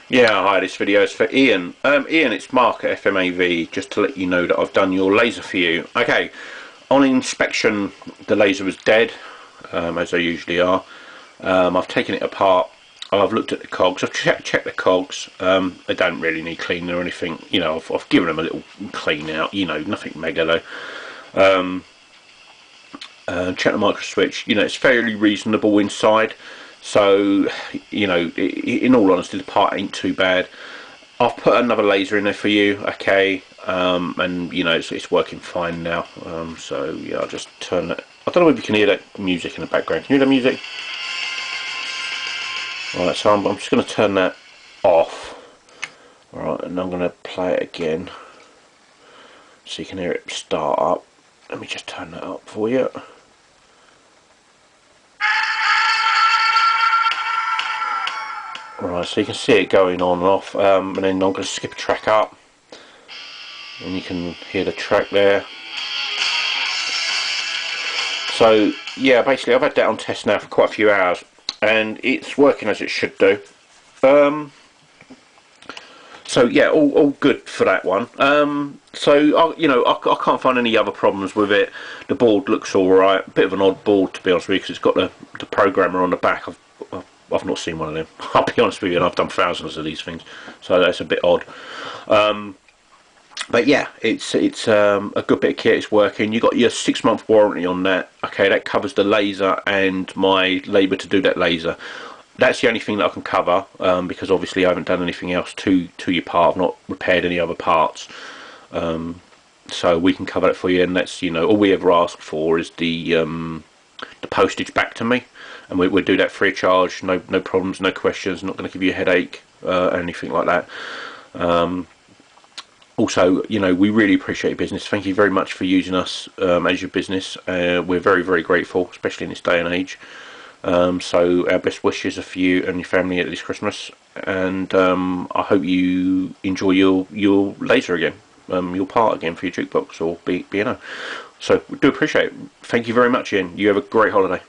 Yeah, hi, this video is for Ian. Ian, it's Mark at FMAV, just to let you know that I've done your laser for you. Okay, on inspection, the laser was dead, as they usually are. I've taken it apart, I've looked at the cogs, I've checked the cogs. They don't really need cleaning or anything, you know, I've given them a little clean out, you know, nothing mega though. Check the micro switch, you know, it's fairly reasonable inside. So, you know, in all honesty, the part ain't too bad. I've put another laser in there for you, okay, and you know it's working fine now. So yeah, I'll just turn it. I don't know if you can hear that music in the background. Can you hear the music? Right, so I'm just going to turn that off. Right, and I'm going to play it again, so you can hear it start up. Let me just turn that up for you. Right, so you can see it going on and off, and then I'm going to skip a track up, and you can hear the track there. So yeah, basically I've had that on test now for quite a few hours, and it's working as it should do. So yeah, all good for that one. So you know, I can't find any other problems with it. The board looks all right. Bit of an odd board, to be honest with you, because it's got the programmer on the back. I've not seen one of them. I'll be honest with you, and I've done thousands of these things, so that's a bit odd. But yeah, it's a good bit of kit. It's working. You got your 6-month warranty on that. Okay, that covers the laser and my labour to do that laser. That's the only thing that I can cover, because obviously I haven't done anything else to your part. I've not repaired any other parts, so we can cover that for you. And that's, you know, all we ever ask for is the postage back to me, and we'll do that free of charge. No problems, no questions. Not going to give you a headache, anything like that. Also, you know, we really appreciate your business. Thank you very much for using us as your business. We're very, very grateful, especially in this day and age. So our best wishes are for you and your family at this Christmas, and I hope you enjoy your laser again, your part again for your jukebox or B&O. So we do appreciate it. Thank you very much, Ian. You have a great holiday.